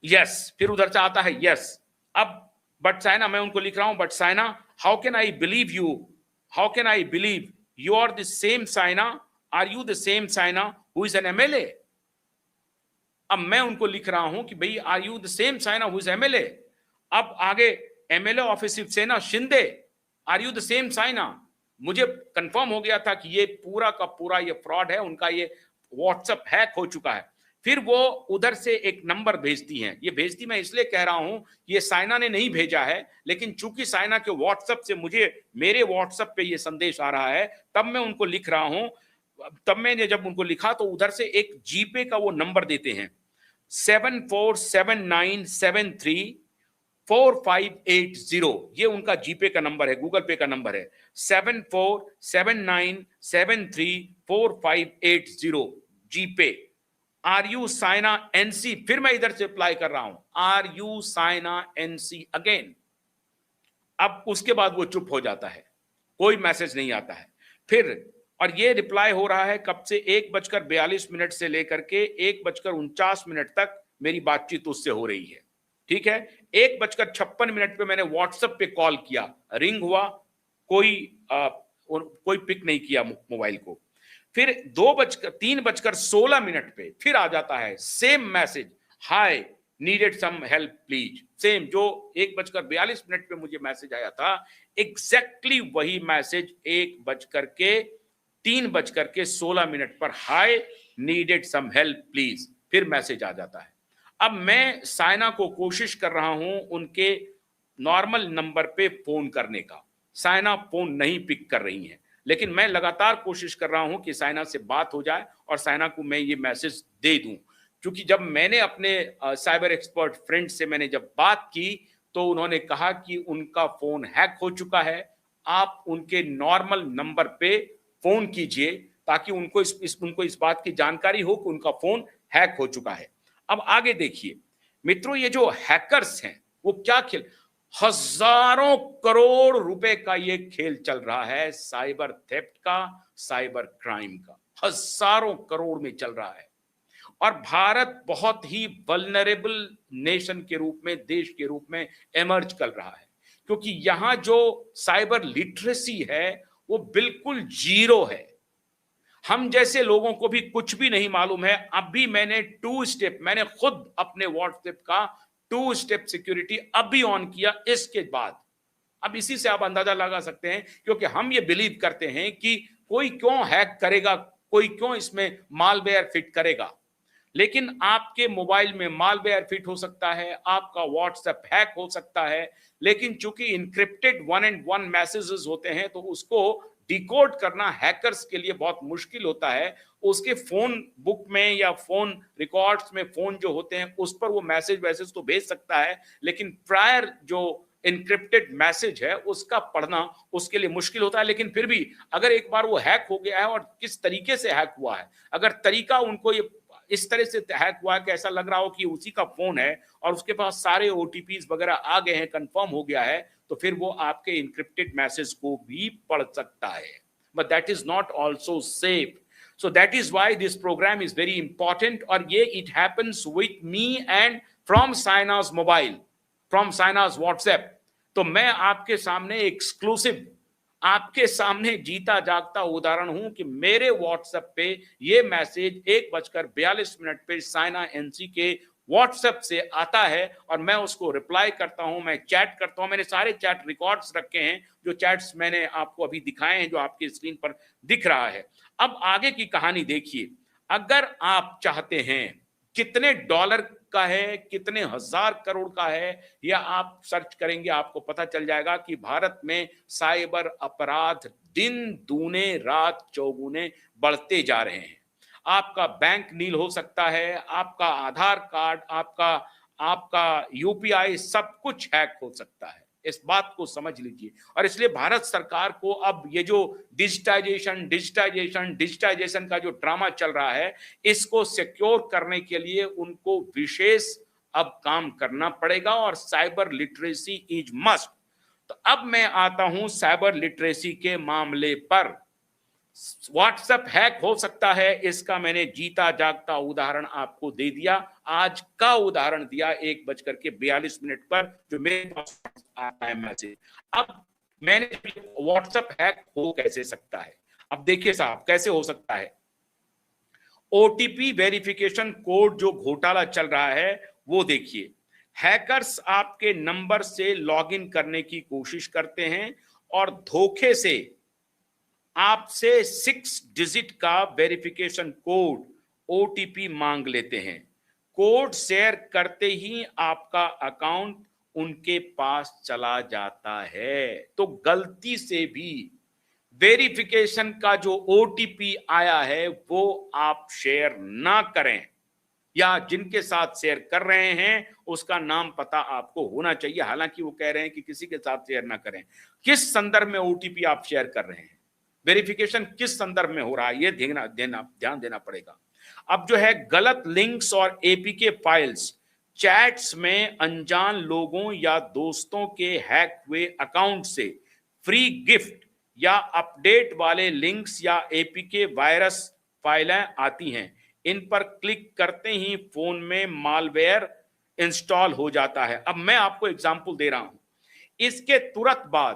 Yes, फिर उधर से आता है यस। अब बट साइना, मैं उनको लिख रहा हूं, but Saina how can I believe you, how can I believe you are the same Saina, are you the same Saina who is an MLA. अब मैं उनको लिख रहा हूं कि भाई are you the same Saina who is MLA. अब आगे MLA office Shivsena Shinde, are you the same Saina. मुझे कंफर्म हो गया था कि ये पूरा का पूरा ये फ्रॉड है, उनका ये व्हाट्सएप हैक हो चुका है। फिर वो उधर से एक नंबर भेजती हैं, ये भेजती मैं इसलिए कह रहा हूं, ये साइना ने नहीं भेजा है, लेकिन चूंकि साइना के व्हाट्सएप से मुझे मेरे व्हाट्सएप पे ये संदेश आ रहा है, तब मैं उनको लिख रहा हूं। तब मैंने जब उनको लिखा तो उधर से एक जीपे का वो नंबर देते हैं, 7479734580। ये उनका जीपे का नंबर है, गूगल पे का नंबर है 7479734580 GPay. Are you Saina NC, फिर मैं इधर से अप्लाई कर रहा हूं, are you Saina NC again. अब उसके बाद वो चुप हो जाता है, कोई मैसेज नहीं आता है। फिर और ये रिप्लाई हो रहा है कब से, 1:42 से लेकर के 1:49 तक मेरी बातचीत उससे हो रही है। ठीक है, 1:56 पे मैंने व्हाट्सएप पे कॉल किया, रिंग हुआ, कोई पिक नहीं किया मोबाइल को। फिर 3:16 पे फिर आ जाता है same message, hi needed some help please. Same जो 1:42 पे मुझे मैसेज आया था, एग्जैक्टली वही मैसेज 3:16 पर, हाय नीडेड सम हेल्प प्लीज, फिर मैसेज आ जाता है। अब मैं साइना को कोशिश कर रहा हूं उनके नॉर्मल नंबर पे फोन करने का, साइना फोन नहीं पिक कर रही हैं, लेकिन मैं लगातार कोशिश कर रहा हूं कि साइना से बात हो जाए और साइना को मैं ये मैसेज दे दूं। क्योंकि जब मैंने अपने साइबर एक्सपर्ट फ्रेंड से मैंने जब बात की, तो उन्होंने कहा कि उनका फोन हैक हो चुका है, आप उनके नॉर्मल नंबर पे फोन कीजिए ताकि उनको इस बात की जानकारी हो कि उनका फोन हैक हो चुका है। अब आगे देखिए मित्रों, ये जो हैकर्स हैं वो क्या खेल, हजारों करोड़ रुपए का ये खेल चल रहा है, साइबर थेफ्ट का, साइबर क्राइम का, हजारों करोड़ में चल रहा है। और भारत बहुत ही वल्नरेबल नेशन के रूप में, देश के रूप में एमर्ज कर रहा है, क्योंकि यहां जो साइबर लिटरेसी है वो बिल्कुल जीरो है। हम जैसे लोगों को भी कुछ भी नहीं मालूम है। अभी मैंने मैंने खुद अपने व्हाट्सएप का 2 स्टेप सिक्योरिटी अभी ऑन किया इसके बाद। अब इसी से आप अंदाजा लगा सकते हैं, क्योंकि हम ये बिलीव करते हैं कि कोई क्यों हैक करेगा, कोई क्यों इसमें मालवेयर फिट करेगा। लेकिन आपके मोबाइल में मालवेयर फिट हो सकता है, आपका व्हाट्सएप हैक हो सकता है, लेकिन चूंकि इंक्रिप्टेड 1 मैसेजेस होते हैं, तो उसको डिकोड करना हैकर्स के लिए बहुत मुश्किल होता है। उसके फोन बुक में या फोन रिकॉर्ड्स में, फोन जो होते हैं उस पर वो मैसेज तो भेज सकता है, लेकिन प्रायर जो इनक्रिप्टेड मैसेज है उसका पढ़ना उसके लिए मुश्किल होता है। लेकिन फिर भी अगर एक बार वो हैक हो गया है, और किस तरीके से हैक हुआ है, अगर तरीका उनको ये इस तरह से हैक हुआ है कि ऐसा लग रहा हो कि उसी का फोन है और उसके पास सारे ओटीपीज वगैरह आ गए हैं, कंफर्म हो गया है, तो फिर वो आपके इनक्रिप्टेड मैसेज को भी पढ़ सकता है। But that is not also safe. So that is why this program is very important. और ये it happens with me and from Saina's mobile, from Saina's WhatsApp। तो मैं आपके सामने एक्सक्लूसिव, आपके सामने जीता जागता उदाहरण हूं कि मेरे व्हाट्सएप पे ये मैसेज 1:42 पे साइना एनसी के व्हाट्सएप से आता है और मैं उसको रिप्लाई करता हूं, मैं चैट करता हूं। मैंने सारे चैट रिकॉर्ड्स रखे हैं, जो चैट्स मैंने आपको अभी दिखाए हैं, जो आपकी स्क्रीन पर दिख रहा है। अब आगे की कहानी देखिए। अगर आप चाहते हैं, कितने डॉलर का है, कितने हजार करोड़ का है, या आप सर्च करेंगे आपको पता चल जाएगा कि भारत में साइबर अपराध दिन दूने रात चौगुने बढ़ते जा रहे हैं। आपका बैंक नील हो सकता है, आपका आधार कार्ड, आपका यूपीआई, सब कुछ हैक हो सकता है। इस बात को समझ लीजिए। और इसलिए भारत सरकार को अब ये जो डिजिटाइजेशन का जो ड्रामा चल रहा है, इसको सिक्योर करने के लिए उनको विशेष अब काम करना पड़ेगा, और साइबर लिटरेसी इज मस्ट। तो अब मैं आता हूं साइबर लिटरेसी के मामले पर। व्हाट्सएप हैक हो सकता है, इसका मैंने जीता जागता उदाहरण आपको दे दिया। आज का उदाहरण दिया 1:42 पर जो मेरे पास आता है मैसेज। अब मैंने व्हाट्सएप हैक हो कैसे सकता है? अब देखिए साहब कैसे हो सकता है। ओटीपी वेरिफिकेशन कोड जो घोटाला चल रहा है वो देखिए। हैकर्स आपके नंबर से लॉगिन करने की कोशिश करते हैं और धोखे से आपसे 6 डिजिट का वेरिफिकेशन कोड ओटीपी मांग लेते हैं। कोड शेयर करते ही आपका अकाउंट उनके पास चला जाता है। तो गलती से भी वेरिफिकेशन का जो ओटीपी आया है वो आप शेयर ना करें, या जिनके साथ शेयर कर रहे हैं उसका नाम पता आपको होना चाहिए। हालांकि वो कह रहे हैं कि किसी के साथ शेयर ना करें। किस संदर्भ में ओटीपी आप शेयर कर रहे हैं, वेरिफिकेशन किस संदर्भ में हो रहा है, ये ध्यान देना पड़ेगा। अब जो है गलत लिंक्स और एपीके फाइल्स, चैट्स में अनजान लोगों या दोस्तों के हैक हुए अकाउंट से फ्री गिफ्ट या अपडेट वाले लिंक्स या एपीके वायरस फाइलें आती हैं। इन पर क्लिक करते ही फोन में मालवेयर इंस्टॉल हो जाता है। अब मैं आपको एग्जांपल दे रहा हूं। इसके तुरंत बाद